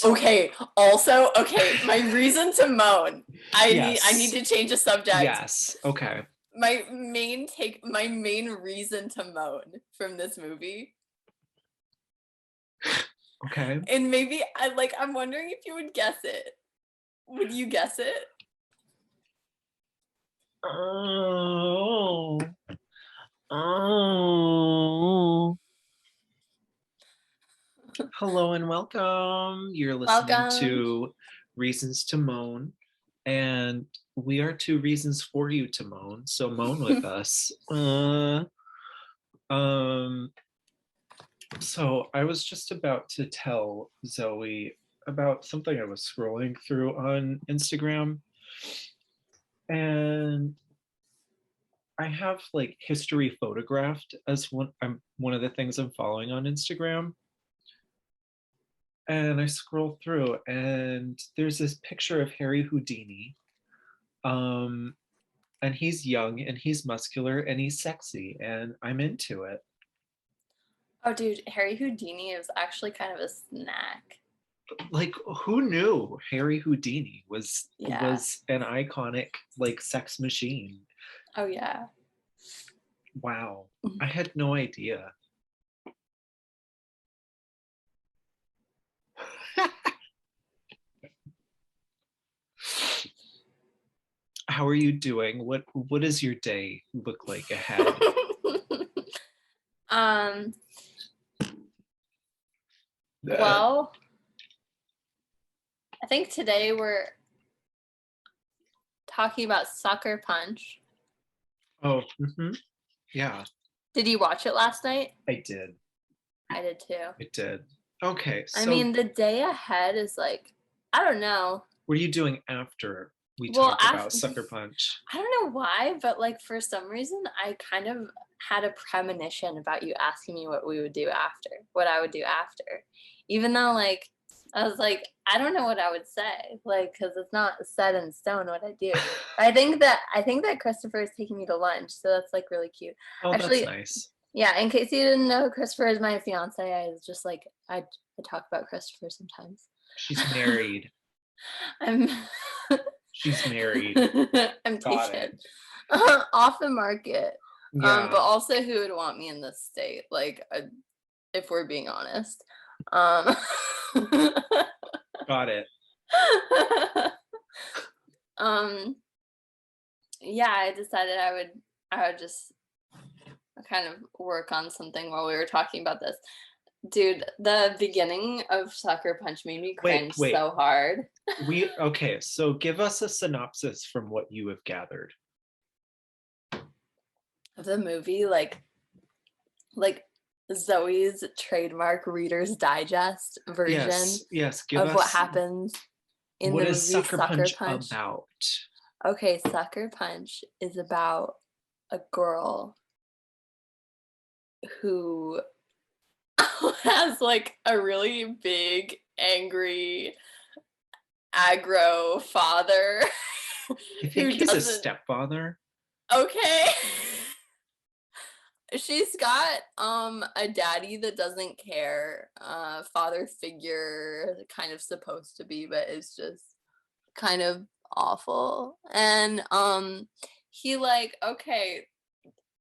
Okay. Also, okay. My reason to moan. I need Yes. to change the subject. Yes. Okay. My main reason to moan from this movie. Okay. And maybe I'm wondering if you would guess it. Would you guess it? Oh. Oh. Hello and welcome. You're listening Welcome. to Reasons to Moan, and we are two reasons for you to moan. So moan with us. Um. So I was just about to tell Zoe about something I was scrolling through on Instagram, and I have like history photographed as one of the things I'm following on Instagram. And I scroll through, and there's this picture of Harry Houdini. Um, and he's young and he's muscular and he's sexy, and I'm into it. Oh, dude, Harry Houdini is actually kind of a snack. Like, who knew Harry Houdini was Yeah. was an iconic like sex machine? Oh, yeah. Wow, I had no idea. How are you doing? What does your day look like ahead? um. Well, I think today we're talking about Sucker Punch. Oh, yeah, Did you watch it last night? I did. I did too. I did. Okay, I so mean, the day ahead is like, I don't know. what are you doing after we Well, talk about Sucker Punch? I don't know why, but like for some reason, I kind of had a premonition about you asking me what we would do after, what I would do after. Even though, like, I was like, I don't know what I would say, like, because it's not set in stone what I do. I think that Christopher is taking me to lunch, so that's like really cute. Oh, that's Actually, nice. yeah. In case you didn't know, Christopher is my fiance. I was just like I talk about Christopher sometimes. She's married. I'm She's married. I'm Got taken it. off the market. But Yeah, also who would want me in this state? Like, if we're being honest. Um, got it. um, yeah, I decided I would just kind of work on something while we were talking about this. Dude, the beginning of Sucker Punch made me Wait, cringe wait. so hard. Okay, so give us a synopsis from what you have gathered. Of the movie, like Zoe's trademark Reader's Digest version Yes, yes, give of what us happens in what the is movie Sucker Sucker Punch Punch. about? Okay, Sucker Punch is about a girl who has like a really big, angry, aggro father I think who he's a doesn't. stepfather. Okay. She's got a daddy that doesn't care, father figure kind of supposed to be, but is just kind of awful. And he like okay,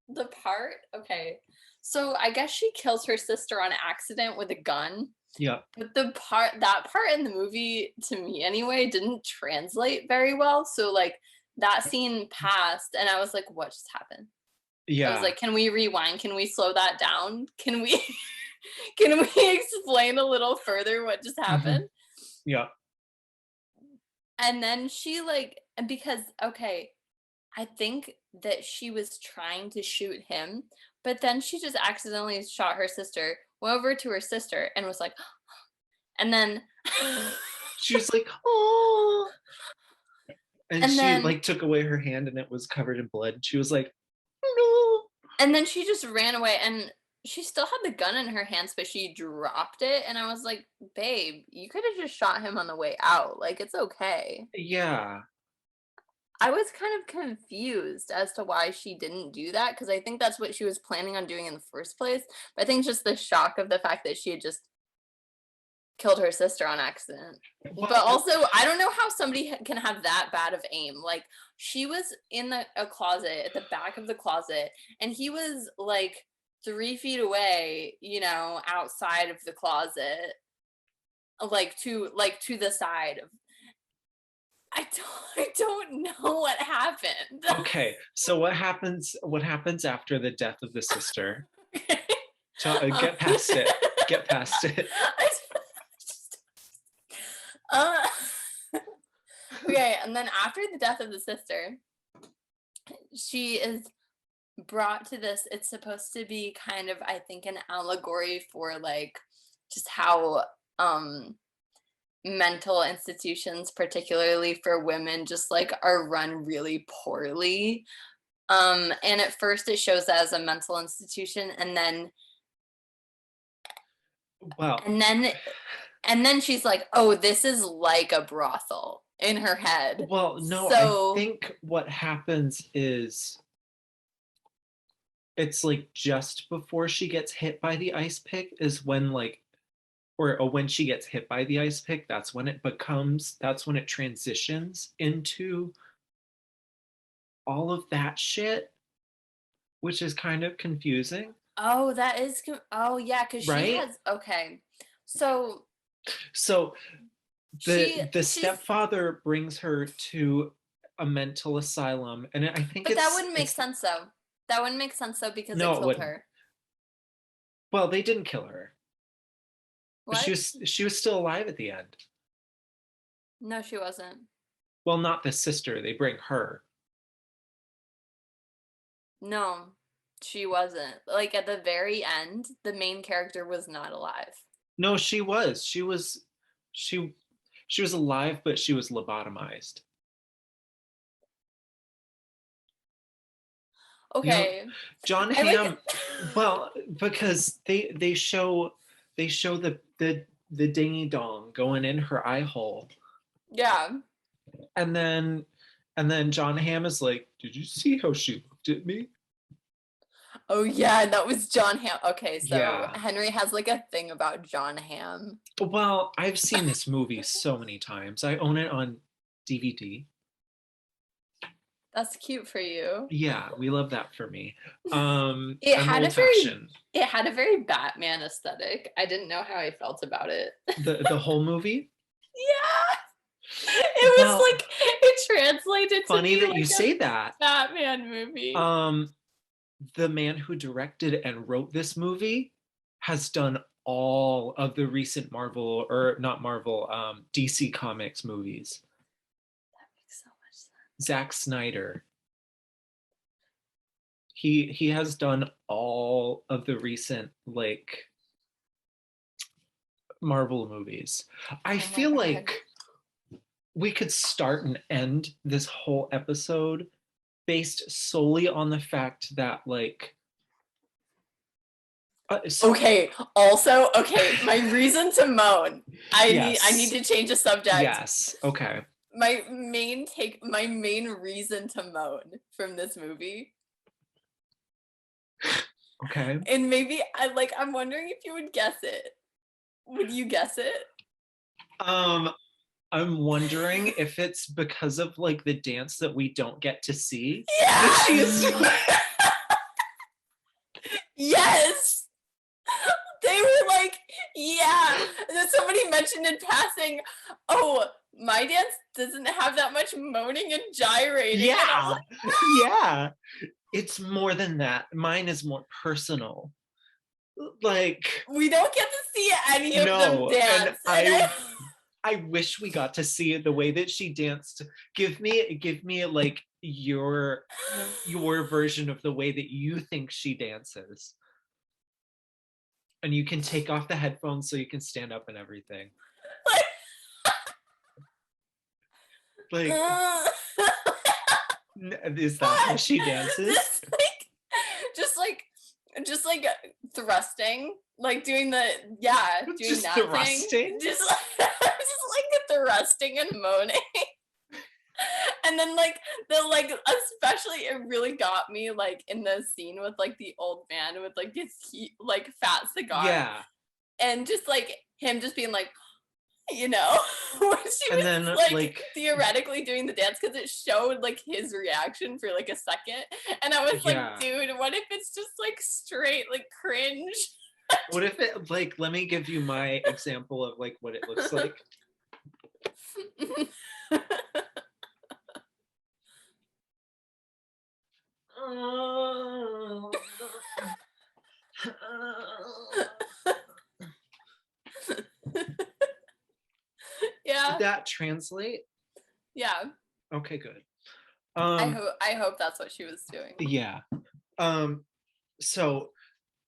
the part okay. So I guess she kills her sister on accident with a gun. Yeah. But that part in the movie to me anyway didn't translate very well. So like that scene passed and I was like, what just happened? I was Yeah. like, can we rewind? Can we slow that down? Can we can we explain a little further what just happened? Yeah. And then she like because okay, I think that she was trying to shoot him, but then she just accidentally shot her sister, went over to her sister and was like and then She was like, "Oh." And and she then like took away her hand and it was covered in blood. She was like, "No." and then she just ran away and she still had the gun in her hands, but she dropped it. And I was like, babe, you could have just shot him on the way out. Like, it's okay. Yeah. I was kind of confused as to why she didn't do that because I think that's what she was planning on doing in the first place. But I think just the shock of the fact that she had just killed her sister on accident. Well, But also, I don't know how somebody can have that bad of aim. Like, she was in a closet at the back of the closet, and he was like 3 feet away, outside of the closet, like to the side of. I don't know what happened. okay, so what happens after the death of the sister? Get past it. Get past it. uh, okay, and then after the death of the sister, she is brought to this. It's supposed to be kind of, I think, an allegory for like just how mental institutions, particularly for women, just like are run really poorly. And at first it shows that as a mental institution, and then Well, and then and then she's like, oh, this is like a brothel in her head. well, no, I So think what happens is it's like just before she gets hit by the ice pick is when like or when she gets hit by the ice pick, that's when it transitions into all of that shit, which is kind of confusing, oh, that is oh yeah, because she right? has, okay, so So the she's, stepfather brings her to a mental asylum, and I think but that it's wouldn't make it's sense though. That wouldn't make sense though, because they no, it killed wouldn't. her. Well, they didn't kill her. She What? was she was still alive at the end. No, she wasn't. Well, not the sister. They bring her. No, she wasn't. Like at the very end, the main character was not alive. No, she was. She she was alive, but she was lobotomized. You know, Okay. John I like Hamm. Well, because they show the dingy dong going in her eye hole, yeah. and then John Hamm is like, "Did you see how she looked at me?" Oh yeah, that was John Hamm. Okay, so Yeah. Henry has like a thing about John Hamm. Well, I've seen this movie so many times. I own it on DVD. That's cute for you. Yeah, we love that for me. It I'm had a old very fashioned. it had a very Batman aesthetic. I didn't know how I felt about it. The whole movie. Yeah. It Well, was like it translated to funny be that you like a say that. Batman movie. Um, the man who directed and wrote this movie has done all of the recent Marvel or not Marvel, DC Comics movies. That makes so much sense. Zack Snyder. He has done all of the recent like Marvel movies. I Oh my feel god. like we could start and end this whole episode based solely on the fact that like so Okay, also, okay, my reason to moan. I need yes, to change the subject. yes, okay, My main reason to moan from this movie. okay. And maybe I'm wondering if you would guess it. Would you guess it? um I'm wondering if it's because of like the dance that we don't get to see that she is Yes! Yes! They were like, yeah. And then somebody mentioned in passing, oh, my dance doesn't have that much moaning and gyrating. And I was yeah, like, yeah, it's more than that. Mine is more personal, like we don't get to see any of them no, and dance. And I wish we got to see the way that she danced. Give me like your version of the way that you think she dances. And you can take off the headphones so you can stand up and everything. Like, is that how she dances? just just like just like thrusting, like doing the, yeah, doing Just that thrusting? thing, just like thrusting and moaning. And then like especially it really got me like in the scene with like the old man with like his like fat cigar, Yeah. and just like him just being like, you know, when she And was then like like theoretically doing the dance because it showed like his reaction for like a second, and I was like, yeah. dude, what if it's just like straight like cringe? What if it like let me give you my example of like what it looks like. Did Yeah, that translate? yeah. Okay, good. I Um hope I hope that's what she was doing. yeah. Um so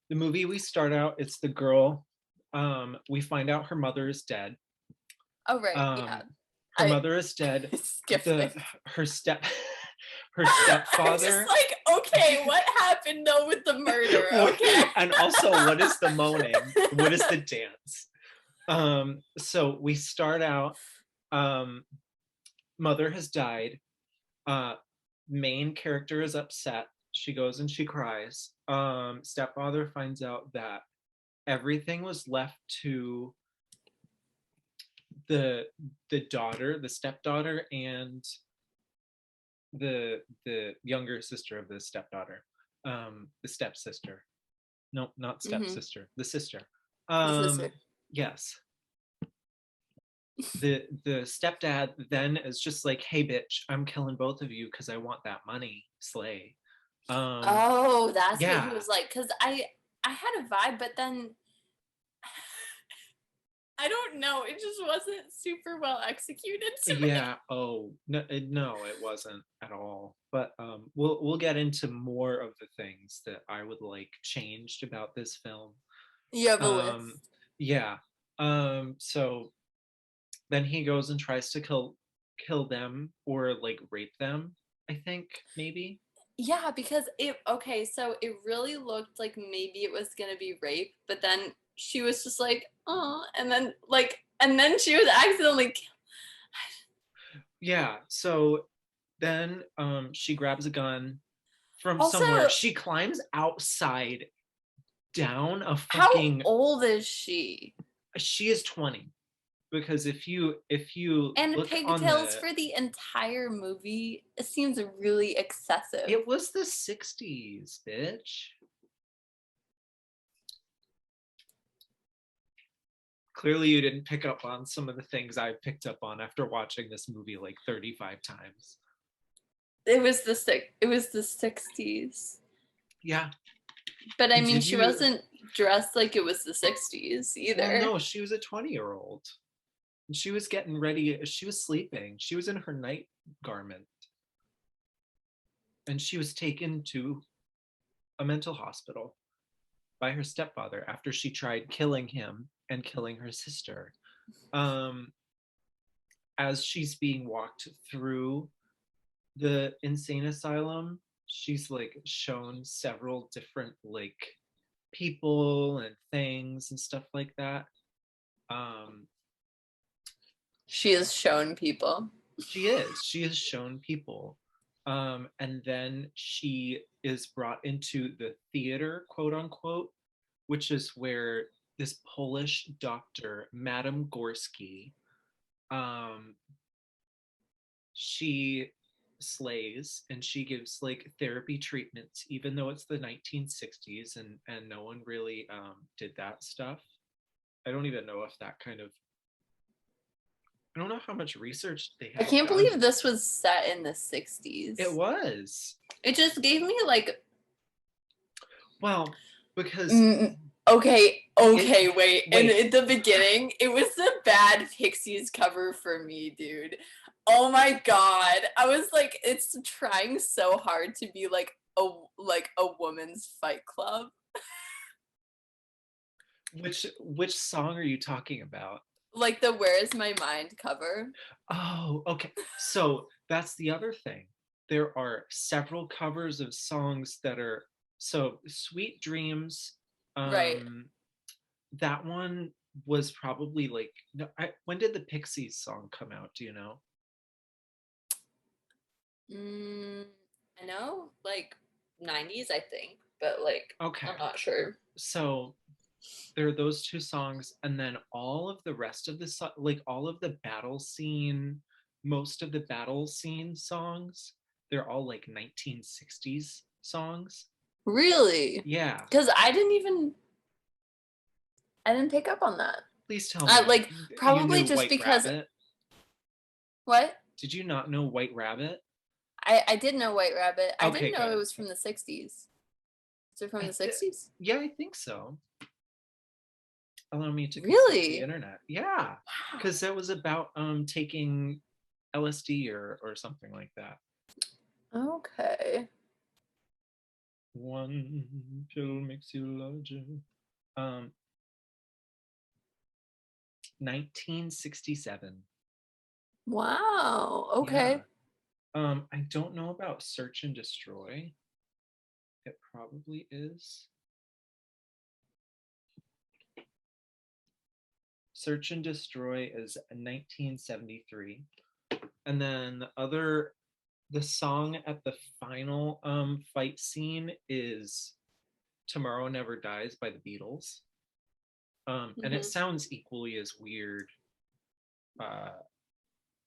the movie we start out, it's the girl. We find out her mother is dead. Oh right, yeah. Her I mother is dead. skipped The things. her step her I'm just stepfather. like, okay, what happened though with the murder? Okay. And also, what is the moaning? What is the dance? So we start out, um, mother has died. Uh, main character is upset. She goes and she cries. Stepfather finds out that everything was left to the daughter, the stepdaughter, and the younger sister of the stepdaughter, the stepsister. No, not Mm-hmm. stepsister, the sister. The sister. Yes. The stepdad then is just like, hey bitch, I'm killing both of you because I want that money, slay. Um, Oh, that's what he yeah, was like. Cause I had a vibe, but then I don't know. It just wasn't super well executed to me. yeah. Oh no, no, it wasn't at all. But we'll get into more of the things that I would like changed about this film. You have a Um, list. yeah. So then he goes and tries to kill them or like rape them, I think, maybe. Yeah, because it okay, so it really looked like maybe it was gonna be rape, but then she was just like, oh, and then she was accidentally Yeah, so then she grabs a gun from also, somewhere. She climbs outside down a how fucking. old is she? She is 20, because if you And look on pigtails the. for the entire movie, it seems really excessive. It was the 60s, bitch. Clearly you didn't pick up on some of the things I picked up on after watching this movie like 35 times. It was the 60s. Yeah. But I mean, Did she you. wasn't dressed like it was the 60s Well, either. no, she was a 20-year-old. She was getting ready. She was sleeping. She was in her night garment. And she was taken to a mental hospital by her stepfather after she tried killing him and killing her sister. Um, as she's being walked through the insane asylum, she's like shown several different like people and things and stuff like that. Um, She has shown people. she is shown people. And then she is brought into the theater, quote unquote, which is where this Polish doctor, Madame Gorski, um, she slays and she gives like therapy treatments, even though it's the 1960s and no one really did that stuff. I don't even know if that kind of. I don't know how much research they I had can't believe done. this was set in the It 60s. was. It just gave me like, Well, because mm, it. okay, wait. And Wait. at the beginning, it was the Bad Pixies cover for me, dude. Oh my god. I was like, it's trying so hard to be like a woman's fight club. Which song are you talking about? Like the Where's My Mind cover. Oh, okay. So that's the other thing. There are several covers of songs that are. So Sweet Dreams, Right. um, that one was probably like no, when did the Pixies song come out? Do you know? Mm, I know, like 90s, I think, but like Okay. I'm not sure. So there are those two songs, and then all of the rest of the like all of the battle scene, most of the battle scene songs, they're all like 1960s songs. Really? Yeah. Because I didn't pick up on that. Please tell me Like you probably knew just White because Rabbit. what? Did you not know White Rabbit? I did know White Rabbit. I Okay, didn't know it good. was from the 60s. Is it from I the 60s? Yeah, I think so. Allow me to consult the Really? internet. Yeah, Wow. because that was about taking LSD or something like that. Okay. One pill makes you larger. Um, 1967. Wow. Yeah. Okay. I don't know about Search and Destroy. It probably is. Search and Destroy is 1973. And then the song at the final fight scene is Tomorrow Never Dies by the Beatles. And it Hmm. sounds equally as weird, uh,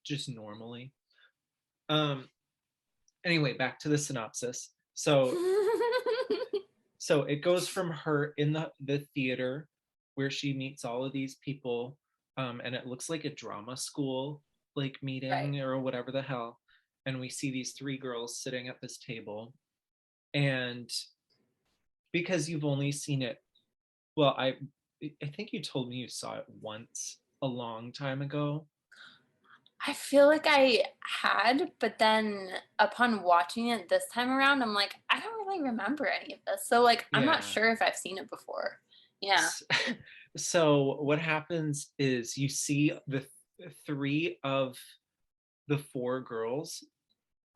just normally. Um, anyway, back to the synopsis. So it goes from her in the theater where she meets all of these people, and it looks like a drama school like Right. meeting or whatever the hell. And we see these three girls sitting at this table. And because you've only seen it, well, I think you told me you saw it once a long time ago. I feel like I had, but then upon watching it this time around, I'm like, I don't really remember any of this. So like I'm not Yeah. sure if I've seen it before. Yeah. So what happens is you see the three of the four girls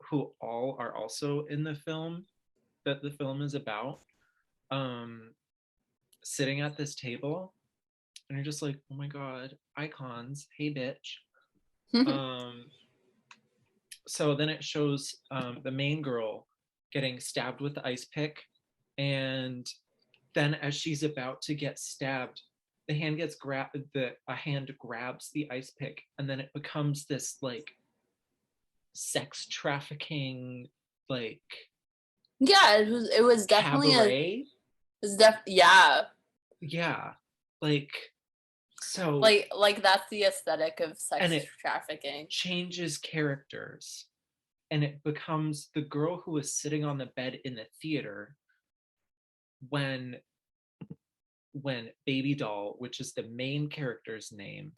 who all are also in the film that the film is about, um sitting at this table, and you're just like, oh my god, icons, hey bitch. um so then it shows the main girl getting stabbed with the ice pick, and then as she's about to get stabbed, the hand gets grabbed, a hand grabs the ice pick, and then it becomes this like sex trafficking, like Yeah, it was definitely a cabaret. yeah. Yeah, like, so, Like that's the aesthetic of and sex it trafficking. changes characters, and it becomes the girl who was sitting on the bed in the theater when Baby Doll, which is the main character's name,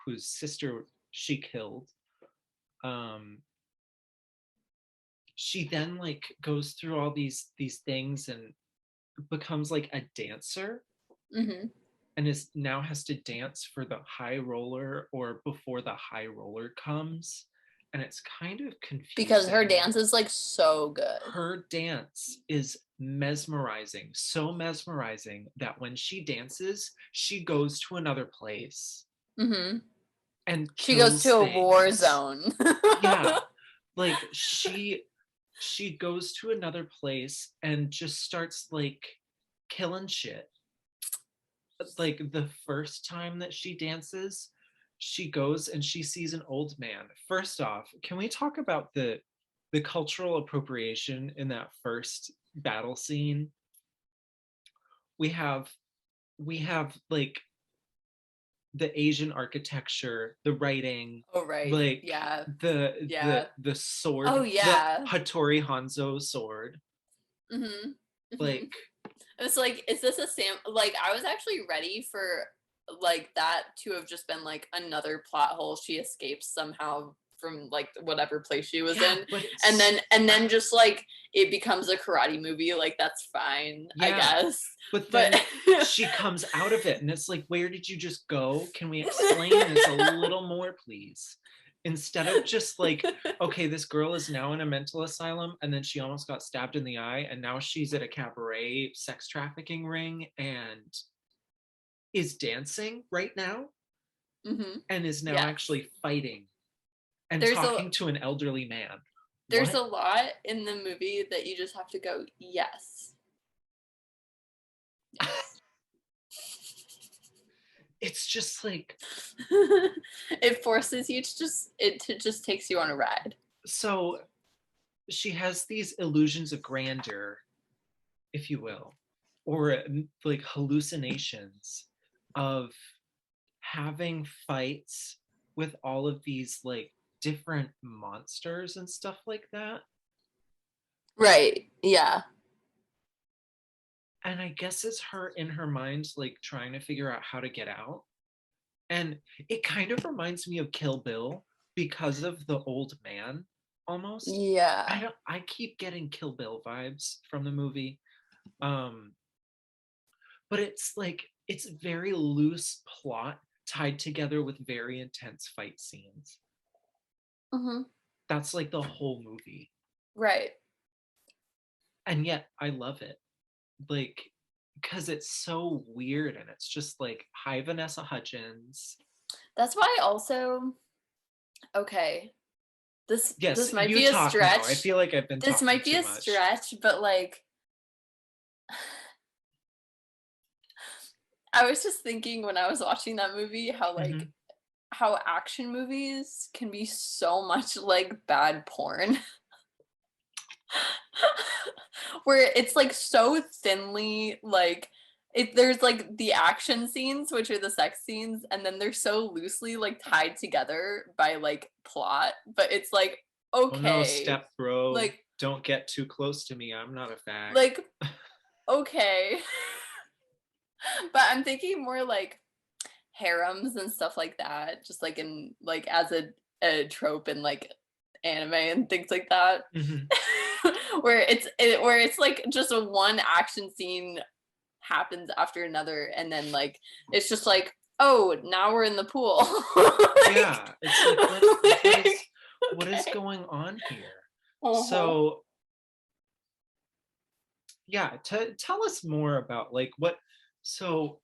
whose sister she killed, um, she then like goes through all these things and becomes like a dancer, Hmm. and is now has to dance for the high roller or before the high roller comes, and it's kind of Because her confusing. dance is like so good. Her dance is mesmerizing, so mesmerizing that when she dances, she goes to another place Hmm. and She goes kills to a war things. zone. Yeah, like she goes to another place and just starts like killing shit. Like the first time that she dances, she goes and she sees an old man. First off, can we talk about the cultural appropriation in that first battle scene? We have we have like the Asian architecture, the writing, Oh right. like Yeah. the Yeah. the Oh sword, the yeah. Hattori Hanzo sword. Mhm. Mhm. Like, It was like, is this a like I was actually ready for like that to have just been like another plot hole. She escapes somehow from like whatever place she was yeah, in. but And then just like it becomes a karate movie, like that's fine, I yeah, guess. but But then she comes out of it and it's like, where did you just go? Can we explain this a little more, please? Instead of just like, okay, this girl is now in a mental asylum and then she almost got stabbed in the eye and now she's at a cabaret sex trafficking ring and is dancing right now Mhm. and is now Yes. actually fighting and There's a talking to an elderly man. there's What? a lot in the movie that you just have to go, yes. Yes. it's just like, It forces you to just takes you on a ride. so she has these illusions of grandeur, if you will, or like hallucinations of having fights with all of these like different monsters and stuff like that. Right. Yeah. And I guess it's her in her mind, like trying to figure out how to get out. And it kind of reminds me of Kill Bill because of the old man almost. Yeah. I keep getting Kill Bill vibes from the movie. Um, but it's like it's very loose plot tied together with very intense fight scenes. Hmm. That's like the whole movie. Right. And yet I love it. Like because it's so weird and it's just like hi Vanessa Hudgens. That's why also, okay, this Yes, might you be a talk now. I stretch. feel like I've been This talking might be too a much. stretch, but like I was just thinking when I was watching that movie how like Hmm. how action movies can be so much like bad porn. Where it's like so thinly like there's like the action scenes which are the sex scenes and then they're so loosely like tied together by like plot, but it's like Oh no, okay, step bro. like Don't get too close to me. I'm not a fag. like okay. But I'm thinking more like harems and stuff like that, just like in like as a trope in like anime and things like that. Hmm. Where it's like just a one action scene happens after another and then like it's just like oh now we're in the pool. like, Yeah, it's like like what is okay. going on here? Uh-huh. So yeah, tell us more about like what so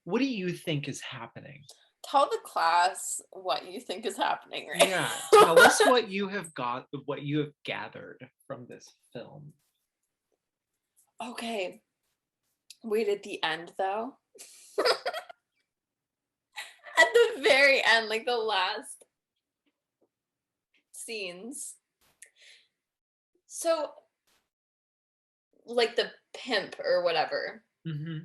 what do you think is happening? Tell the class what you think is happening right Yeah, tell now. us what you have got, what you have gathered from this film. Okay, wait, at the end though, at the very end, like the last scenes. So, like the pimp or whatever Hmm.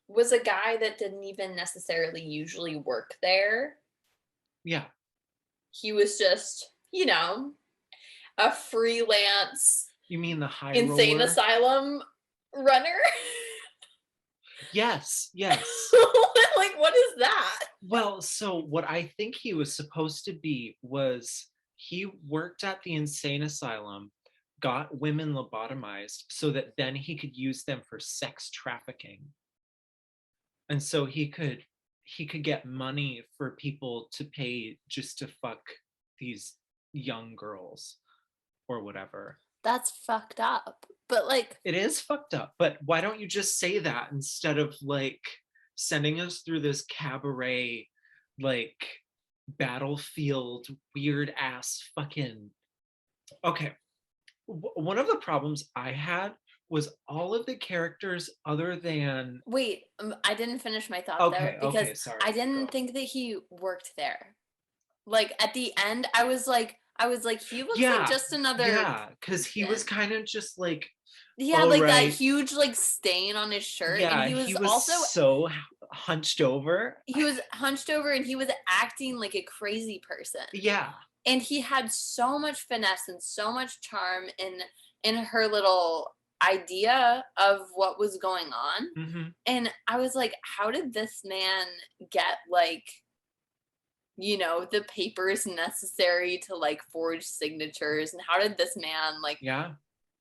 was a guy that didn't even necessarily usually work there. Yeah. He was just, a freelance You mean the high insane roller? asylum runner. Yes, yes. Like, what is that? Well, so what I think he was supposed to be was he worked at the insane asylum, got women lobotomized so that then he could use them for sex trafficking. And so he could get money for people to pay just to fuck these young girls or whatever. That's fucked up. But like, It is fucked up, but why don't you just say that instead of like sending us through this cabaret, like battlefield, weird ass fucking. Okay. One of the problems I had was all of the characters other than. wait, I didn't finish my thought though Okay, because okay, sorry, I didn't go. think that he worked there. Like at the end, I was like, he looks like Yeah, just another. yeah, because he was kind of just like, He had all like that right, huge like stain on his shirt, and yeah, he he was was also so hunched over. he was hunched over, and he was acting like a crazy person. Yeah. And he had so much finesse and so much charm in her little idea of what was going on. Hmm. And I was like, how did this man get like the papers necessary to like forge signatures, and how did this man like Yeah.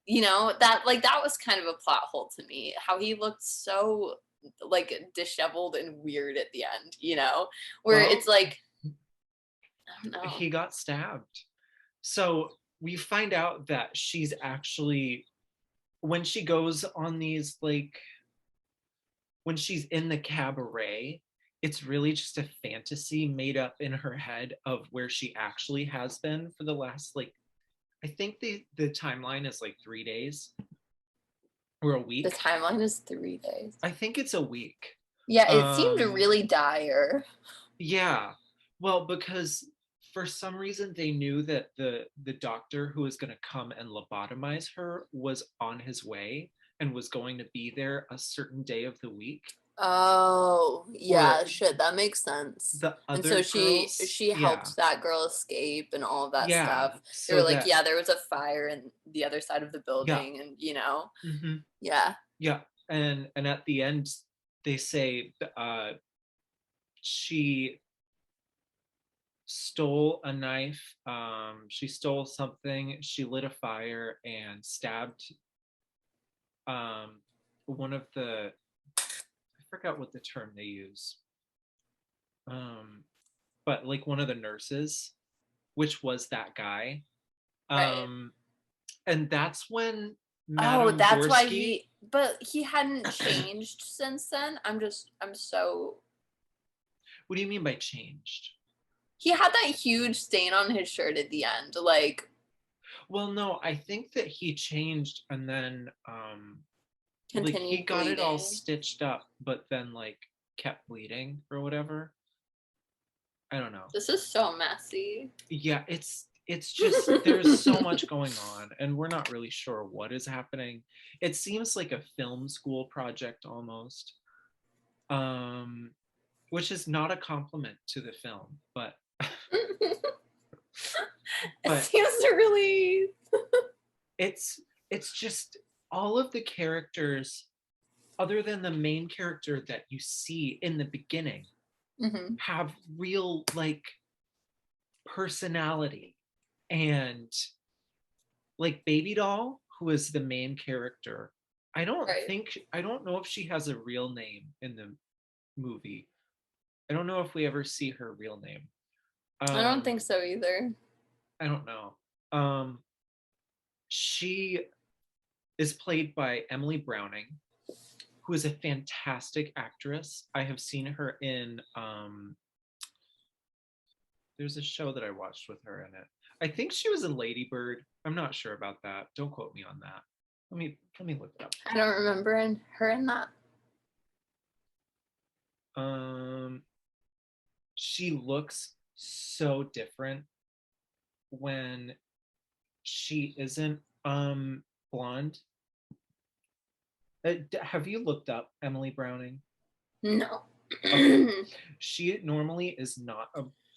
that was kind of a plot hole to me, how he looked so like disheveled and weird at the end, where it's Well, like I don't know. he got stabbed. So we find out that she's actually, when she goes on these, like, when she's in the cabaret, it's really just a fantasy made up in her head of where she actually has been for the last, like, I think the timeline is like 3 days or a The week. timeline is 3 days. I think it's a week. Yeah, it seemed Um, really dire. yeah. Well, because for some reason they knew that the doctor who was going to come and lobotomize her was on his way and was going to be there a certain day of the week. Oh, Or yeah, shit, that makes sense. the And other so she girls, she yeah, helped that girl escape and all of that yeah, stuff. They were so like, that, yeah, there was a fire in the other side of the yeah, building, and hmm, yeah, yeah, and at the end they say she stole a knife, she stole something, she lit a fire and stabbed um one of the, I forgot what the term they use, um but like one of the nurses, which was that guy. right. um and that's when Oh, Madame that's why Gorsky. but he hadn't changed since then. I'm so What do you mean by changed? he had that huge stain on his shirt at the end. Like, Well, no, I think that he changed and then like he continued got it all bleeding. stitched up but then like kept bleeding or whatever. I don't know. This is so messy. Yeah, it's just there's so much going on and we're not really sure what is happening. It seems like a film school project almost. Um which is not a compliment to the film, It but seems to really. it's it's just all of the characters other than the main character that you see in the beginning Mhm. have real like personality. And like Baby Doll, who is the main character, Right. I don't know if she has a real name in the movie. I don't know if we ever see her real name. I don't um think so either. I don't know. um she is played by Emily Browning, who is a fantastic actress. I have seen her in there's a show that I watched with her in it. I think she was in Lady Bird. I'm not sure about that. Don't quote me on that. Let me look it up. I don't remember her in that. Um, she looks so different when she isn't blonde. Have you looked up Emily Browning? No. Okay, she normally is not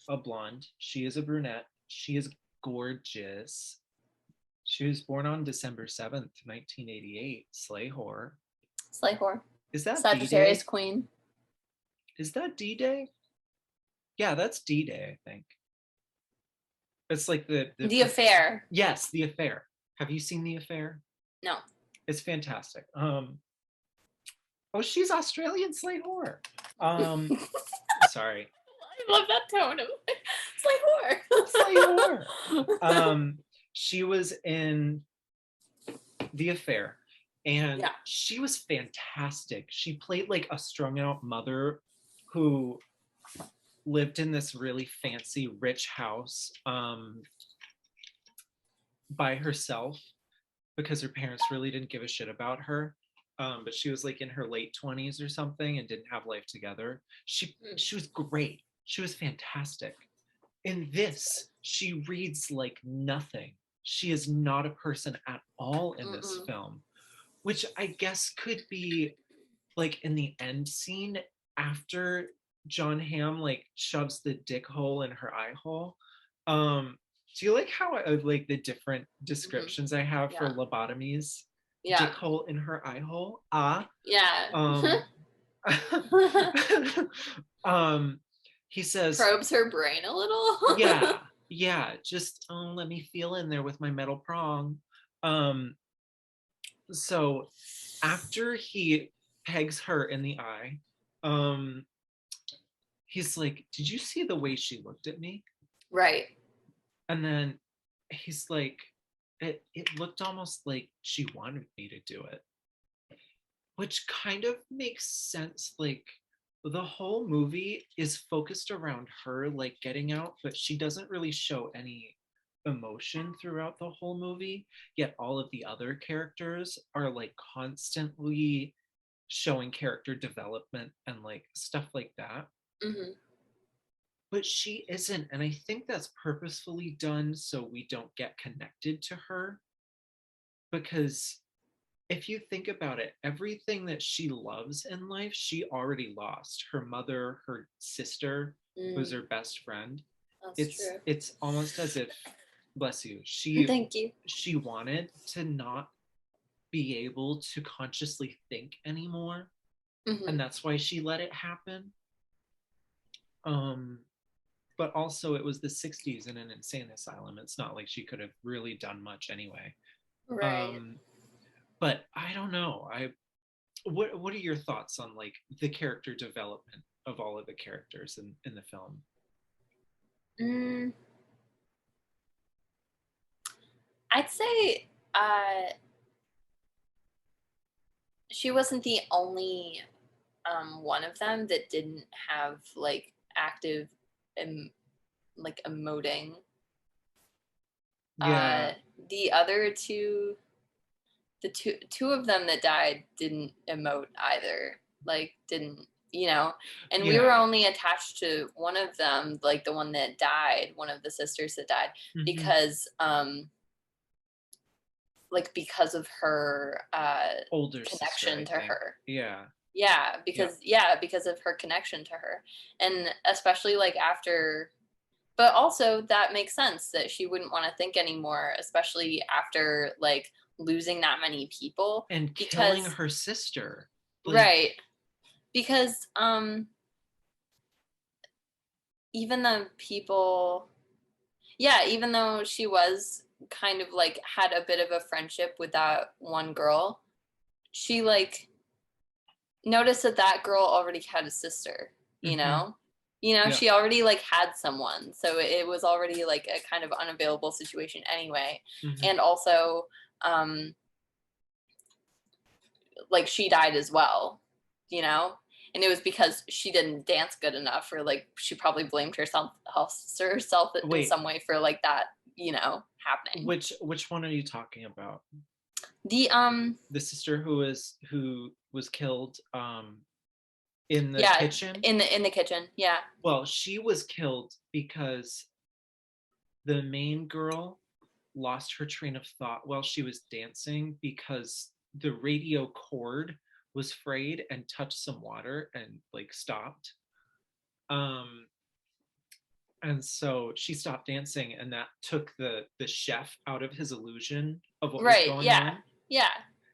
a blonde. She is a brunette. She is gorgeous. She was born on December 7th, 1988. Slay horror. Slay whore. Is that D Sagittarius Day? queen. Is that D Day? Yeah, that's D Day, I think. It's like the The affair. yes, The Affair. Have you seen The Affair? No. It's fantastic. Oh, she's Australian slate horror. Um, I sorry, love that tone of slay slate horror. whore. She was in The Affair, and Yeah. she was fantastic. She played like a strung out mother who lived in this really fancy, rich house by herself because her parents really didn't give a shit about her. But she was like in her late 20s or something and didn't have life together. Mm. She was great. She was fantastic. In this, she reads like nothing. She is not a person at all in this Mm-mm. film, which I guess could be like in the end scene after John Hamm like shoves the dick hole in her eye hole. Um, do you like how I like the different Mhm. descriptions I have for Yeah. lobotomies? Yeah. Dick hole in her eye hole. Ah. Yeah. Um um he says, Probes her brain a little. yeah, yeah, just let me feel in there with my metal prong. Um so after he pegs her in the eye, um he's like, did you see the way she looked at me? Right. And then he's like, it looked almost like she wanted me to do it, which kind of makes sense. Like the whole movie is focused around her like getting out, but she doesn't really show any emotion throughout the whole movie. Yet all of the other characters are like constantly showing character development and like stuff like that. Hmm. But she isn't, and I think that's purposefully done so we don't get connected to her, because if you think about it, everything that she loves in life, she already lost. Her mother, her sister, who's Mm, her best friend. that's It's true. it's almost as if, bless you, Thank you. she wanted to not be able to consciously think anymore, Hmm. and that's why she let it happen. Um, but also it was the 60s in an insane asylum. It's not like she could have really done much anyway. Right. Um, but I don't know. What are your thoughts on like the character development of all of the characters in the film? Mm, I'd say she wasn't the only one of them that didn't have like active em- like emoting. Uh, Yeah, the other two, the two of them that died didn't emote either. Like didn't, you know, and we were yeah. only attached to one of them, like the one that died, one of the sisters that died, Hmm. because like because of her Older sister, connection I to think. her. Yeah, yeah. Yeah, because of her connection to her. And especially like after, but also that makes sense that she wouldn't want to think anymore, especially after like losing that many people, And killing because her sister. Like, right, because even the people, yeah, even though she was kind of like had a bit of a friendship with that one girl, she like noticed that that girl already had a sister, you hmm, know? yeah. She already like had someone. So it was already like a kind of unavailable situation anyway. Hmm. And also um like she died as well, you know? And it was because she didn't dance good enough, or like she probably blamed herself in Wait, some way for like that, happening. which one are you talking about? The The sister who was killed in the yeah, kitchen? in the kitchen. Yeah. Well, she was killed because the main girl lost her train of thought while she was dancing because the radio cord was frayed and touched some water and like stopped. Um, and so she stopped dancing, and that took the chef out of his illusion of what was Right. going Yeah. on. Yeah.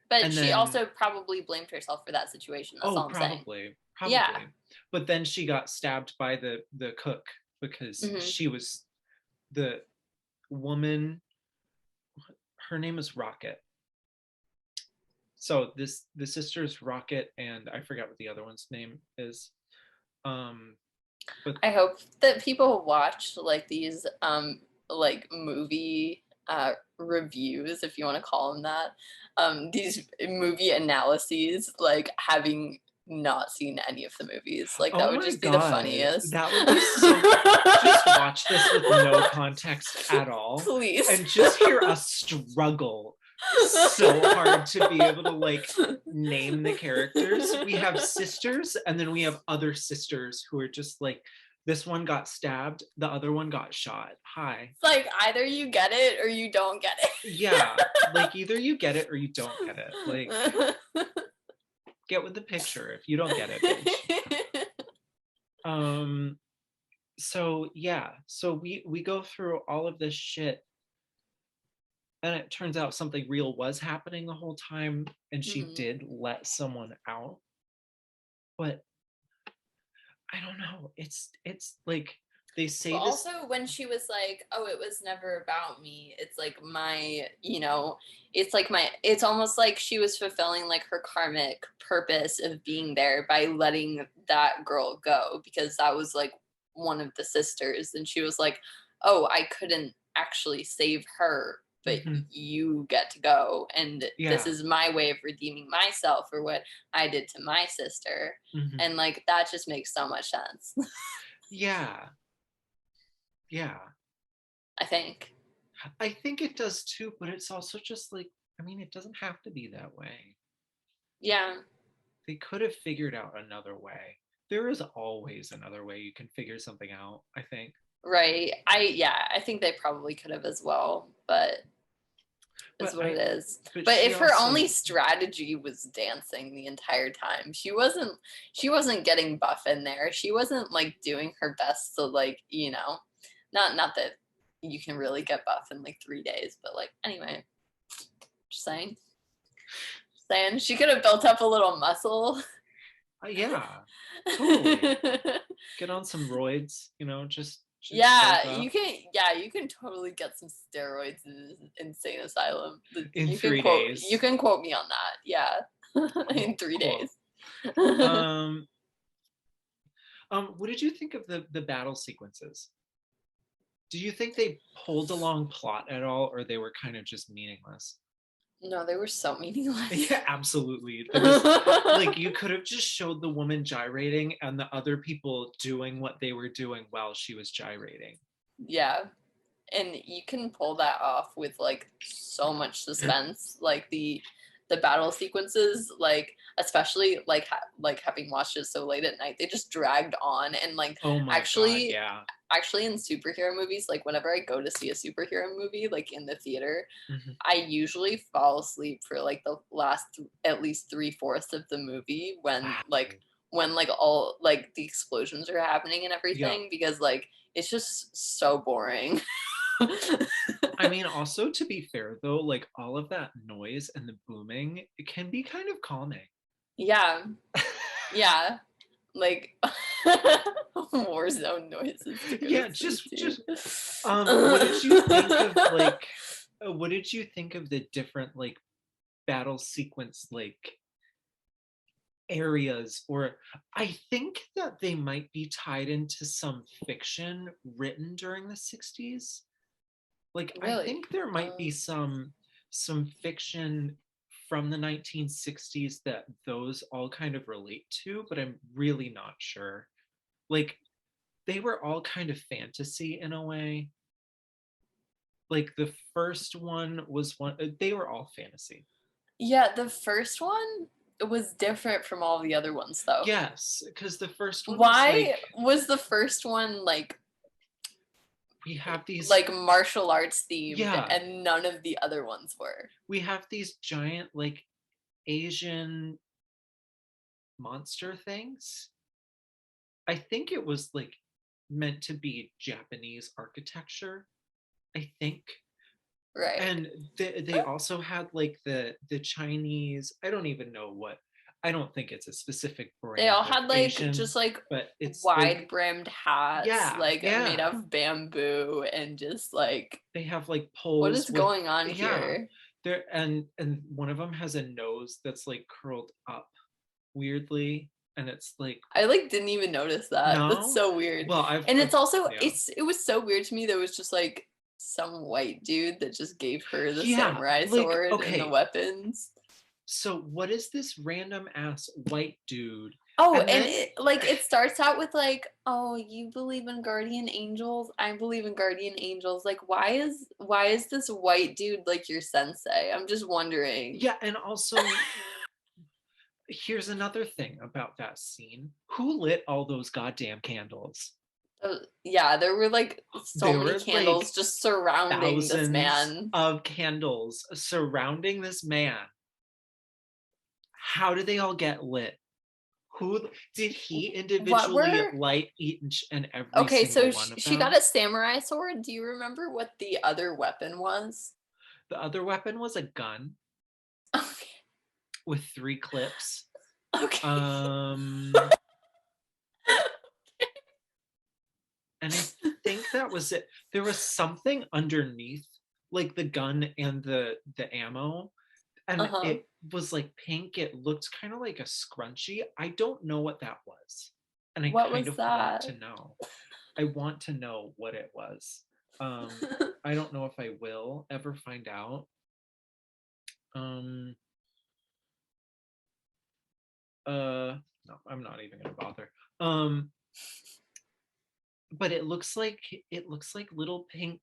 But And she then, also probably blamed herself for that situation. That's oh, all I'm saying. probably, Yeah. probably. But then she got stabbed by the cook because Hmm. she was the woman. Her name is Rocket. So this the sisters Rocket, and I forgot what the other one's name is. Um, but I hope that people watch like these like movie reviews, if you want to call them that, these movie analyses, like having not seen any of the movies. Like that oh would my just be the god, funniest. that would be so. Just watch this with no context at all, Please. and just hear us struggle so hard to be able to like name the characters. We have sisters, and then we have other sisters who are just like, this one got stabbed, the other one got shot. Hi. It's like either you get it or you don't get Yeah, like either you get it or you don't get it. Like, it. get with the picture if you don't get it, bitch. Um, so yeah, so we go through all of this shit, and it turns out something real was happening the whole time, and she Mhm. did let someone out. But I don't know. It's like they But say this. also when she was like, "Oh, it was never about me." It's like it's like it's almost like she was fulfilling like her karmic purpose of being there by letting that girl go, because that was like one of the sisters, and she was like, "Oh, I couldn't actually save her, but Mhm, you get to go, and this yeah. is my way of redeeming myself for what I did to my sister." Mhm, And like that just makes so much sense. yeah, yeah. I think. I think it does too, but it's also just like, I mean, it doesn't have to be that way. Yeah. they could have figured out another way. There is always another way you can figure something out, I think. Right. I think they probably could have as well, but is But what it is. but But she if her only also, strategy was dancing the entire time, she wasn't getting buff in there. She wasn't like doing her best to like, not that you can really get buff in like 3 days, but like anyway, just saying. Saying she could have built up a little muscle. yeah, totally. Get on some roids, just Yeah, bulk up you can totally get some steroids in this insane asylum. in You can three quote you days. can quote me on that. Yeah. In Cool, three cool. days. Um, what did you think of the battle sequences? Do you think they pulled along plot at all, or they were kind of just meaningless? No, they were so meaningless. Yeah, absolutely. There was like you could have just showed the woman gyrating and the other people doing what they were doing while she was gyrating. Yeah. And you can pull that off with like so much suspense. Like the battle sequences, like especially like having watched it so late at night, they just dragged on and like Oh my god, actually yeah. actually in superhero movies, like whenever I go to see a superhero movie like in the theater, Mhm. I usually fall asleep for like the last at least 3/4 of the movie Wow. when like all like the explosions are happening and Yeah. everything because like it's just so boring. I mean, also to be fair though, like all of that noise and the booming, it can be kind of calming. Yeah, yeah, like war zone noises to go to Yeah, sleep just what did you think of to. like what did you think of the different like battle sequence like areas, or I think that they might be tied into some fiction written during the 60s. Like I Really? think there might be some fiction from the 1960s that those all kind of relate to, but I'm really not sure. Like they were all kind of fantasy in a way. Like the first one was one, they were all fantasy. Yeah, the first one was different from all the other ones, though. Yes, because the first one was Why like was the first one we have these, like martial arts themed yeah, and none of the other ones were? we have these giant like Asian monster things. I think it was like meant to be Japanese architecture, I think. Right. And they also had like the Chinese, I don't even know what, I don't think it's a specific They all brand of had like Asian, just like but it's like, wide brimmed hats, yeah, like made yeah. of bamboo, and just like, They have like what poles is with, going on yeah. here? There, and one of them has a nose that's like curled up weirdly, and it's like, I like didn't even notice that. That's no. so weird. Well, And it's also yeah. it was so weird to me that it was just like some white dude that just gave her the Yeah, samurai like sword and the okay, weapons. so what is this random ass white dude? Oh, And and then it like it starts out with like, "Oh, you believe in guardian angels? I believe in guardian angels." Like why is this white dude like your sensei? I'm just wondering. yeah, and also here's another thing about that scene. Who lit all those goddamn candles? Yeah, there were like so There many were like candles just surrounding this thousands man. of candles surrounding this man. How did they all get lit? Who did he What individually were light each and every Okay, single so one of she got them? a samurai sword. Do you remember what the other weapon was? The other weapon was a gun Okay. with 3 clips. Okay. Um, and I think that was it. There was something underneath, like the gun and the ammo, and Uh-huh. it was like pink. It looked kind of like a scrunchie. I don't know what that was, and I What kind was of want that? to know. I want to know what it was. Um, I don't know if I will ever find out. Um, no, I'm not even gonna bother. Um, but it looks like little pink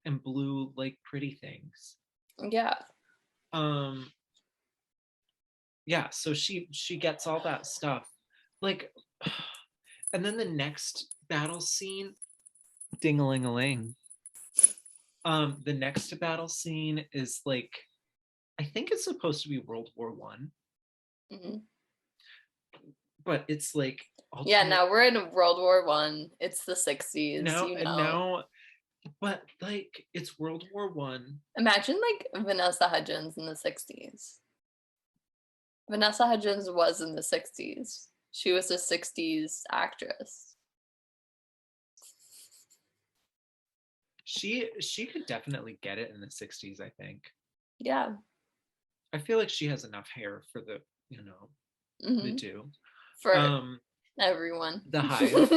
and blue like pretty things. Yeah. Um, yeah, so she gets all that stuff. Like, and then the next battle scene, ding-a-ling-a-ling. The next battle scene is like, I think it's supposed to be World War I, Hmm. but it's like Yeah, alternate now we're in World War One. It's the 60s, now you and know. now, but like it's World War I. Imagine like Vanessa Hudgens in the 60s. Vanessa Hudgens was in the 60s. She was a 60s actress. She could definitely get it in the 60s, I think. Yeah. I feel like she has enough hair for the, the Hmm. do. For Um, everyone. the Hive.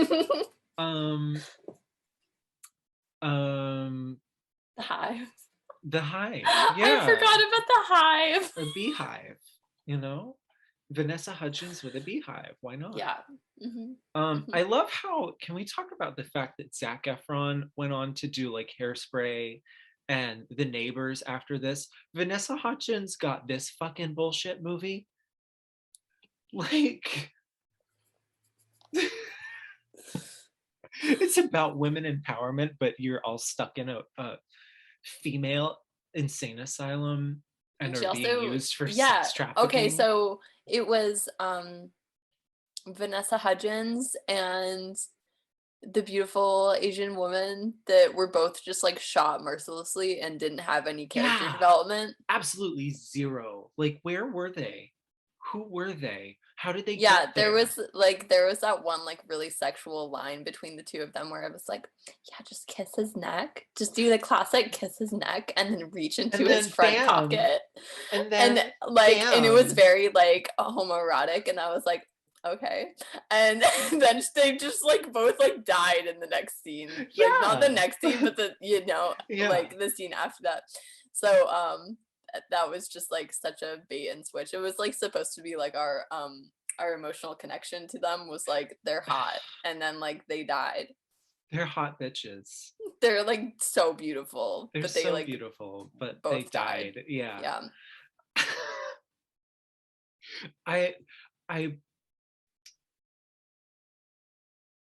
Um, um, The Hive. the Hive. I Yeah, forgot about the Hive. a beehive. You know, Vanessa Hudgens with a beehive. Why not? Yeah. Hmm. I Hmm. love how. Can we talk about the fact that Zac Efron went on to do like Hairspray and The Neighbors after this? Vanessa Hudgens got this fucking bullshit movie. Like, it's about women empowerment, but you're all stuck in a female insane asylum and And are she being also, used for yeah. sex Okay, trafficking. so it was Vanessa Hudgens and the beautiful Asian woman that were both just like shot mercilessly and didn't have any character Yeah, development. absolutely zero. Like, where were they? Who were they? How did they Yeah, get there there? was like there was that one like really sexual line between the two of them where it was like, yeah, just kiss his neck. Just do the classic kiss his neck and then reach into And his then front bam, pocket. and And then like and it was bam. very like homoerotic and I was like, okay. And then they just like both like died in the next scene. Like not the Yeah. next scene, but the Yeah. like the scene after that. So that was just like such a bait and switch. It was like supposed to be like our emotional connection to them was like they're hot and then like they died. They're hot bitches. They're like so beautiful, They're but they so like beautiful, but they both died. died. Yeah. Yeah. I I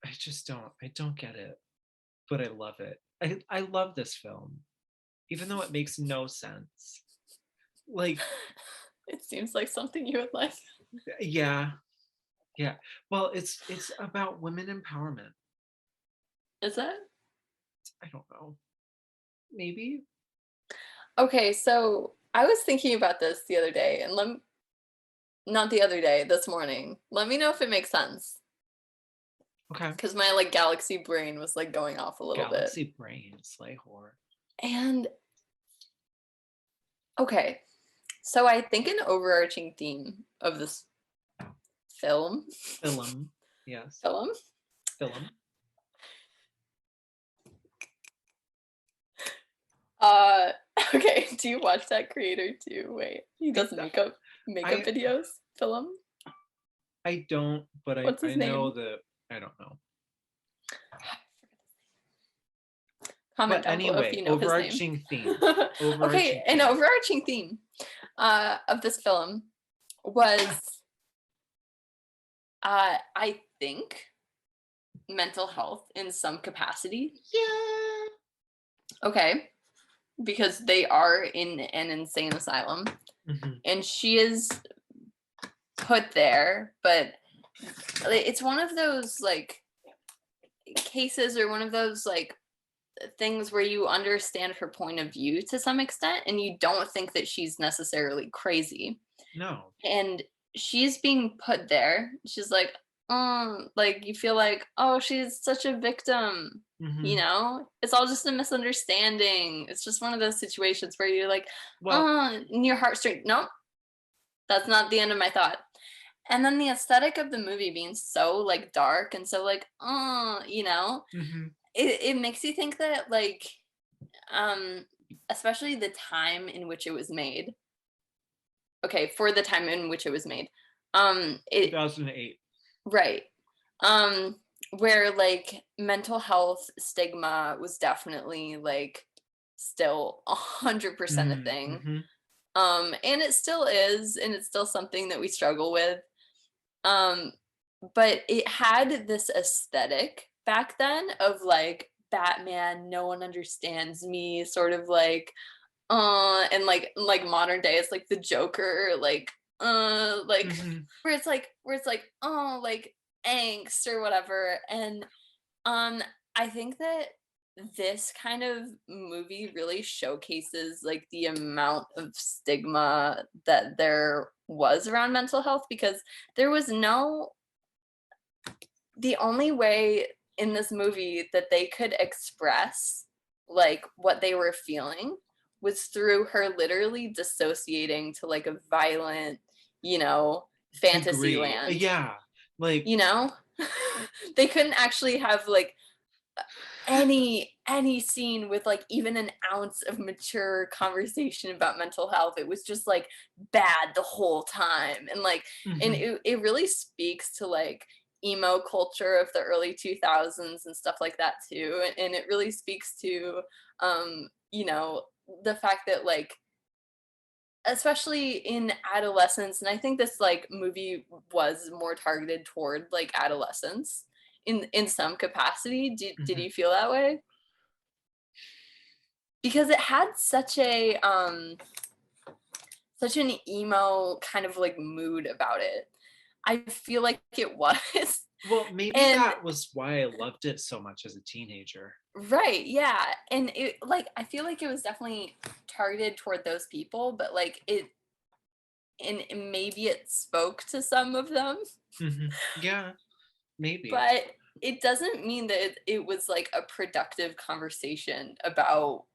I just don't get it, but I love it. I love this film, even though it makes no sense. Like, It seems like something you would like. yeah, yeah. Well, it's about women empowerment. Is it? I don't know. Maybe. Okay, so I was thinking about this the other day and not the other day, this morning. Let me know if it makes sense. Okay. Because my like galaxy brain was like going off a little bit. Galaxy Brain, Slay Horror. And okay, so I think an overarching theme of this film Film. Yes. film Film. uh okay, do you watch that creator too? Wait, he does makeup I videos. Film? I don't, but What's I his know name? that I don't know. Comment But down below if anyway, you know his name. overarching theme. Okay, Overarching an theme. overarching theme of this film was I think mental health in some capacity. Yeah. Okay, because they are in an insane asylum Mhm. and she is put there, but it's one of those like cases or one of those like things where you understand her point of view to some extent and you don't think that she's necessarily crazy. No. And she's being put there. She's like you feel like, oh, she's such a victim. You Mhm. know, it's all just a misunderstanding. It's just one of those situations where you're like, Well, oh, in your heartstring. Nope, that's not the end of my thought. And then the aesthetic of the movie being so like dark and so like, oh, mhm. it makes you think that like, um, especially the time in which it was made. Okay, for the time in which it was made. It 2008. right. Um, where like mental health stigma was definitely like still 100% a Mm, thing. mhm. And it still is, and it's still something that we struggle with. Um, but it had this aesthetic back then of like Batman, no one understands me, sort of and like modern day it's like the Joker, like Mhm. where it's like oh like angst or whatever. And I think that this kind of movie really showcases like the amount of stigma that there was around mental health, because there was no the only way in this movie that they could express like what they were feeling was through her literally dissociating to like a violent, you know, fantasy Degree. land, Yeah. Like, you know? They couldn't actually have like any scene with like even an ounce of mature conversation about mental health. It was just like bad the whole time. And like and mhm. it really speaks to like emo culture of the early 2000s and stuff like that too. And it really speaks to you know, the fact that like especially in adolescence, and I think this like movie was more targeted toward like adolescents in some capacity. Did Mhm. you feel that way? Because it had such an emo kind of like mood about it. I feel like it was. Well, maybe And that was why I loved it so much as a teenager. right, yeah. And it like I feel like it was definitely targeted toward those people, but like it and maybe it spoke to some of them, Mhm. Yeah, maybe. but it doesn't mean that it was like a productive conversation about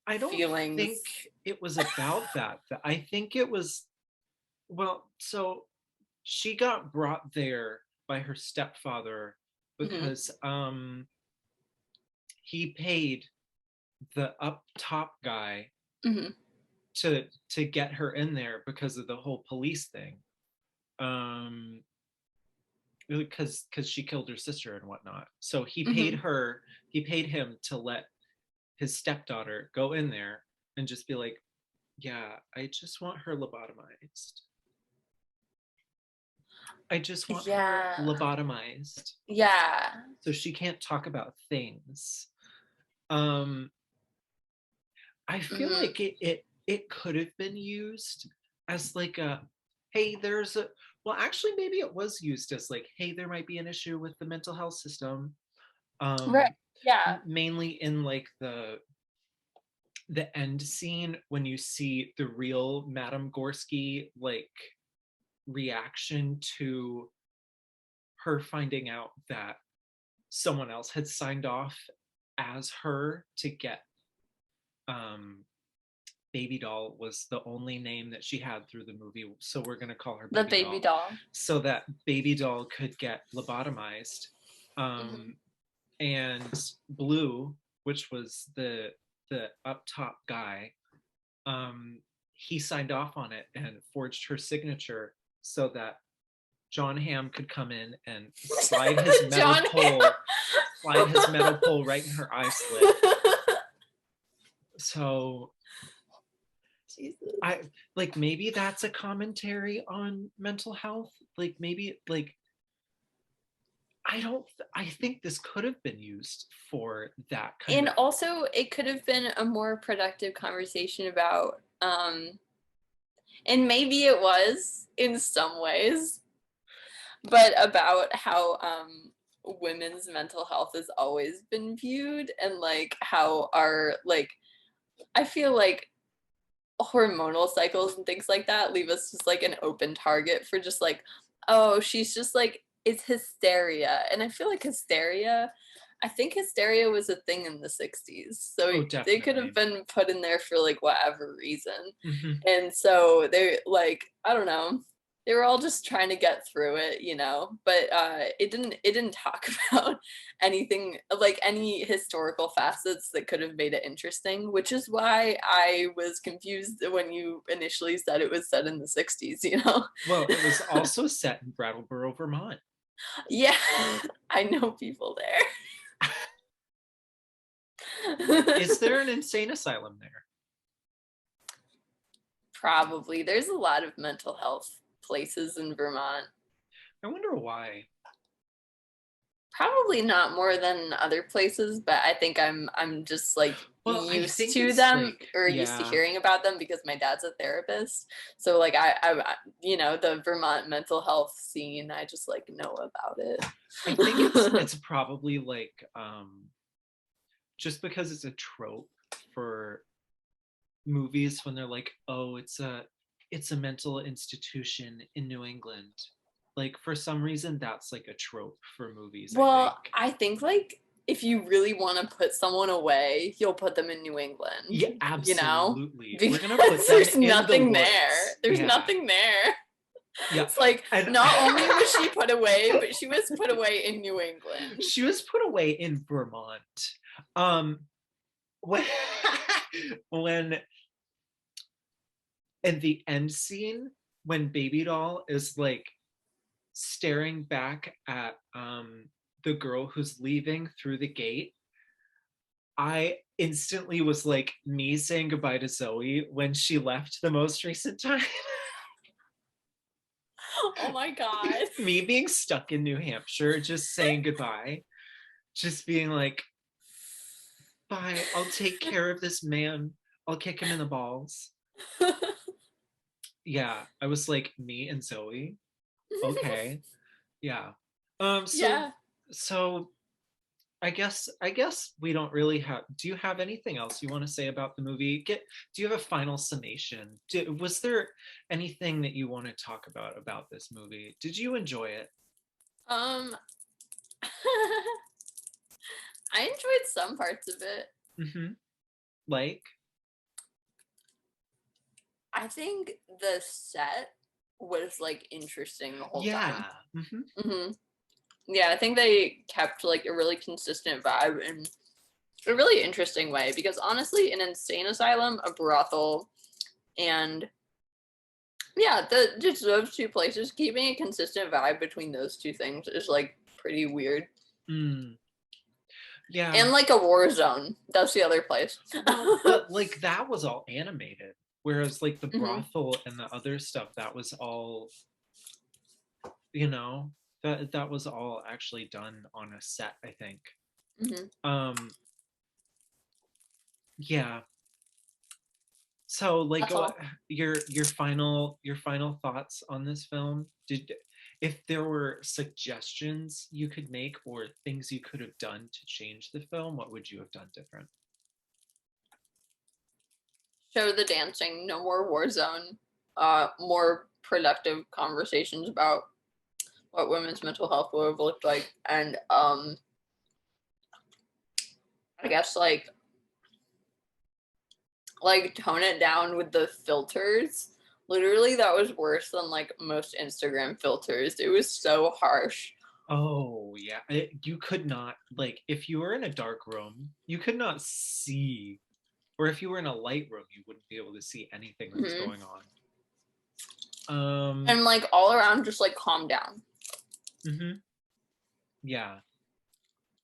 I don't think feelings. it was about that. I think it was, well, so she got brought there by her stepfather Mhm, because he paid the up top guy mhm. to get her in there because of the whole police thing. Um because she killed her sister and whatnot. So Mhm. he paid him to let his stepdaughter go in there and just be like, yeah, I just want her lobotomized. I just want her Yeah. lobotomized Yeah. so she can't talk about things. Um, I feel Mhm. like it could have been used as like a, hey, there's a, well, actually maybe it was used as like, hey, there might be an issue with the mental health system. Right. Um, Yeah. Mainly in like the end scene when you see the real Madame Gorsky like reaction to her finding out that someone else had signed off as her to get um Baby Doll was the only name that she had through the movie, so we're going to call her The Baby baby Doll, doll. so that Baby Doll could get lobotomized. Mhm. um and Blue, which was the up top guy, um he signed off on it and forged her signature so that John Hamm could come in and John. slide his metal pole right in her eye slit. So Jesus. I like maybe that's a commentary on mental health. Like maybe like I don't I think this could have been used for that kind And of. also, it could have been a more productive conversation about, and maybe it was in some ways, but about how women's mental health has always been viewed, and like how our like I feel like hormonal cycles and things like that leave us just like an open target for just like, oh, she's just like it's hysteria. And I feel like hysteria, I think hysteria was a thing in the 60s. So Oh, they could have definitely. been put in there for like whatever reason. Hmm. And so they like, I don't know, they were all just trying to get through it, you know. But it didn't talk about anything like any historical facets that could have made it interesting, which is why I was confused when you initially said it was set in the 60s, you know. Well, it was also set in Brattleboro, Vermont. Yeah, I know people there. Is there an insane asylum there? Probably. There's a lot of mental health places in Vermont. I wonder why. Probably not more than other places, but I think I'm just like Well, I used think to it's them like, or used to yeah, hearing about them because my dad's a therapist. So like the Vermont mental health scene, I just like know about it. I think it's probably like just because it's a trope for movies when they're like, oh, it's a mental institution in New England. Like for some reason that's like a trope for movies, I think. Well, I think like if you really want to put someone away, you'll put them in New England, Yeah, you know? absolutely. We're gonna put Because them there's in the nothing there. woods. There's Yeah. nothing there. Yeah. It's like And not only was she put away, but she was put away in New England. she was put away in Vermont. Um when when in the end scene when Baby Doll is like staring back at the girl who's leaving through the gate, I instantly was like me saying goodbye to Zoe when she left the most recent time. Oh my god. Me being stuck in New Hampshire, just saying goodbye, just being like, bye, I'll take care of this man. I'll kick him in the balls. Yeah, I was like, me and Zoe. Okay. Yeah. Um, so Yeah. so I guess we don't really have, do you have anything else you want to say about the movie? Do you have a final summation? Was there anything that you want to talk about this movie? Did you enjoy it? Um I enjoyed some parts of it. Mm-hmm. Like, I think the set was like interesting the whole yeah. time. Mm-hmm. Hmm. Yeah, I think they kept like a really consistent vibe in a really interesting way because honestly, an insane asylum, a brothel, and yeah, just those two places, keeping a consistent vibe between those two things is like pretty weird. Mm, yeah. And like a war zone. That's the other place. Well, but like that was all animated, whereas like the Hmm. brothel and the other stuff, that was all, you know, that was all actually done on a set, I think. Hmm. Um, yeah. So like That's all. your final thoughts on this film? Did, if there were suggestions you could make or things you could have done to change the film, what would you have done different? Show the dancing, no more war zone, more productive conversations about what women's mental health would have looked like, and I guess like tone it down with the filters. Literally, that was worse than like most Instagram filters. It was so harsh. Oh yeah, you could not, like, if you were in a dark room, you could not see, or if you were in a light room, you wouldn't be able to see anything that was Hmm. going on. Um, And like all around, just like calm down. mhm, yeah,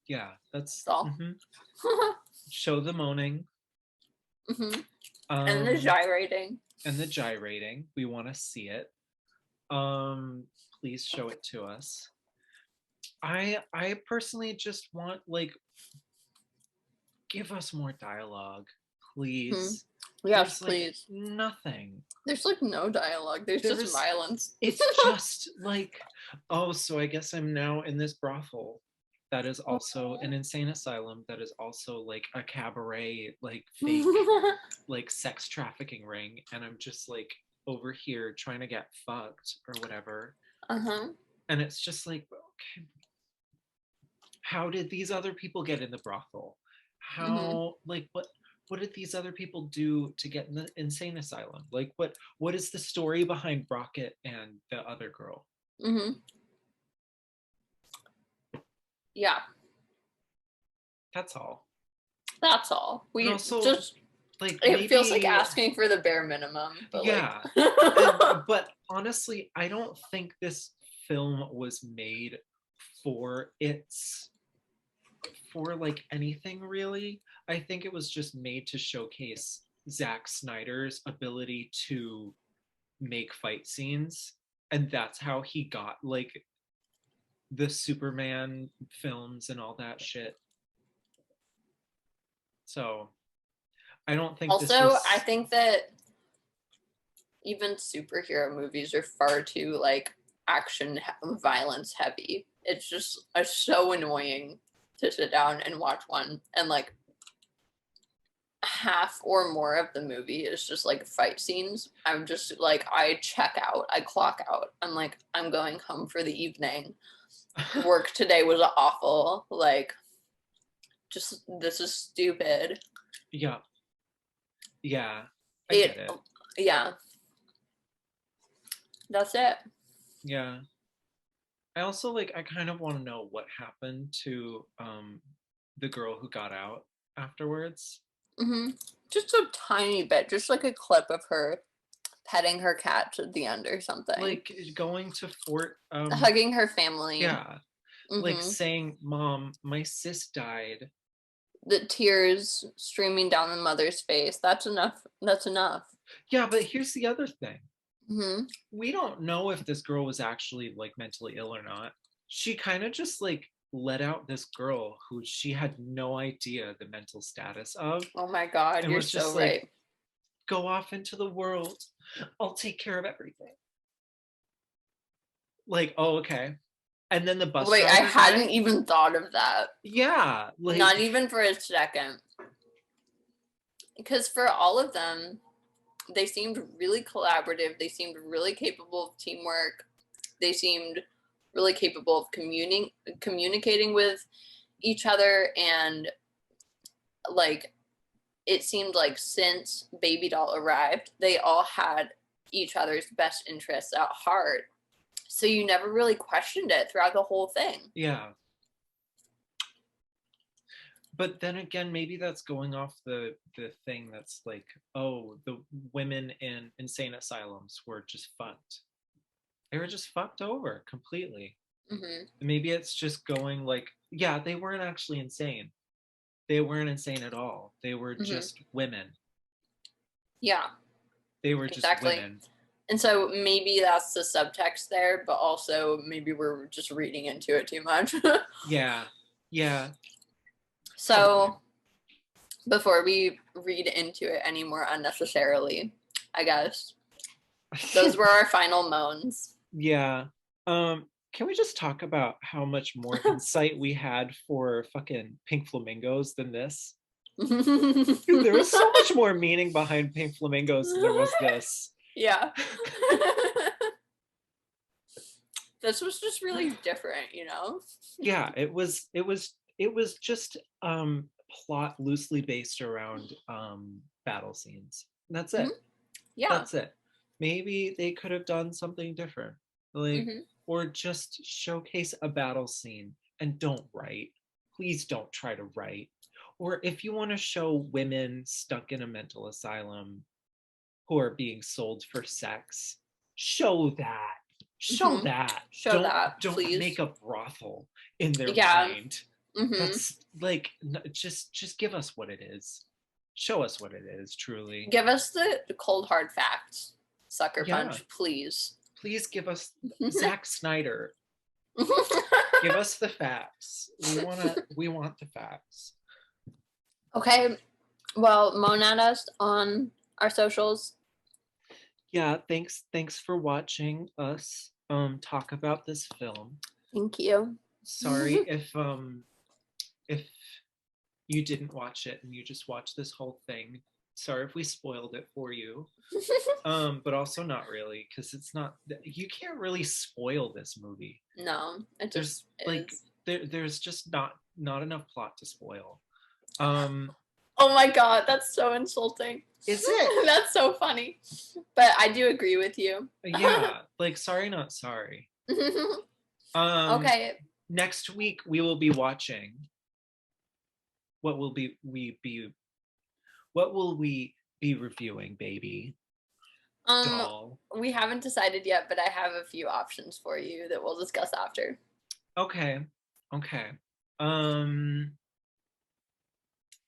yeah, That's all. show the moaning, Hmm. And the um, gyrating. and the gyrating. We want to see it. Um, please show it to us. I personally just want, like, give us more dialogue, Hmm. please. Yes, There's like please. nothing. There's like no dialogue. There's just There's violence. It's just like, oh, so I guess I'm now in this brothel that is also an insane asylum, that is also like a cabaret, like fake, like sex trafficking ring, and I'm just like over here trying to get fucked or whatever. Uh-huh. And it's just like, okay, how did these other people get in the brothel? Hmm. How, like, what did these other people do to get in the insane asylum? Like, what is the story behind Rocket and the other girl? Hmm. Yeah, That's all. that's all. And We also, just like, it feels like maybe, asking for the bare minimum, but like yeah. And but honestly, I don't think this film was made for its, for like anything really. I think it was just made to showcase Zack Snyder's ability to make fight scenes, and that's how he got like the Superman films and all that shit. So I don't think this Also, I was. think that even superhero movies are far too like action violence heavy. It's just so annoying to sit down and watch one and like half or more of the movie is just like fight scenes. I'm just like I check out, I clock out. I'm like I'm going home for the evening. Work today was awful. Like just this is stupid. Yeah, yeah, I get It it. yeah, that's it. Yeah. I also like I kind of want to know what happened to the girl who got out afterwards. Hmm. Just a tiny bit, just like a clip of her petting her cat at the end or something, Like going to Fort hugging her family. yeah, like Hmm. saying, "Mom, my sis died." The tears streaming down the mother's face. That's enough. That's enough. Yeah, but here's the other thing. Hmm. We don't know if this girl was actually like mentally ill or not. She kind of just like let out this girl who she had no idea the mental status of, Oh my God, and you're was so just like, right. go off into the world. I'll take care of everything. Like, oh, okay. And then the bus Wait, I driver hadn't guy, even thought of that. yeah, Not like, even for a second. Because for all of them, they seemed really collaborative. They seemed really capable of teamwork. They seemed really capable of communicating with each other. And like, it seemed like since Baby Doll arrived, they all had each other's best interests at heart. So you never really questioned it throughout the whole thing. yeah. But then again, maybe that's going off the thing that's like, oh, the women in insane asylums were just fucked. They were just fucked over completely. Hmm. Maybe it's just going like, yeah, they weren't actually insane. They weren't insane at all. They were Hmm. just women. Yeah, They were just exactly. women. And so maybe that's the subtext there, but also maybe we're just reading into it too much. Yeah. Yeah, probably. So before we read into it any more unnecessarily, I guess those were our final moans. Yeah. Can we just talk about how much more insight we had for fucking pink flamingos than this? Dude, there was so much more meaning behind pink flamingos than there was this. Yeah. This was just really different, you know? Yeah, it was just plot loosely based around battle scenes. And that's it. Hmm. Yeah. That's it. Maybe they could have done something different. Like, Hmm. or just showcase a battle scene and don't write. Please don't try to write. Or if you want to show women stuck in a mental asylum who are being sold for sex, show that. Show Hmm. that. Show don't that, don't make please. a brothel in their Yeah. mind. Hmm. That's like, just give us what it is. Show us what it is, truly. Give us the cold hard facts, Sucker Yeah, Punch, please. please give us Zack Snyder. Give us the facts. We want the facts. Okay, well, moan at us on our socials. Yeah, thanks for watching us talk about this film. Thank you. Sorry if you didn't watch it and you just watched this whole thing. Sorry if we spoiled it for you. But also not really, because it's not, you can't really spoil this movie. No, it There's just like is. there's just not enough plot to spoil. Um, Oh my god, that's so insulting. is it? That's so funny. But I do agree with you. Yeah, like sorry, not sorry. Um, Okay. next week we will be watching. What will be what will we be reviewing, baby Um, doll? we haven't decided yet, but I have a few options for you that we'll discuss after. Okay, okay. Um,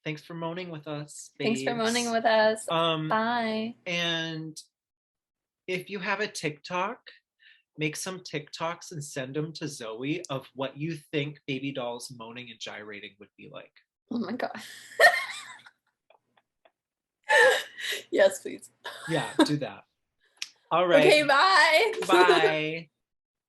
Thanks for moaning with us, Thanks for moaning babes. with us. Um, Bye. and if you have a TikTok, make some TikToks and send them to Zoe of what you think baby dolls moaning and gyrating would be like. Oh my god. Yes, please. Yeah, do that. All right. Okay, bye. Bye.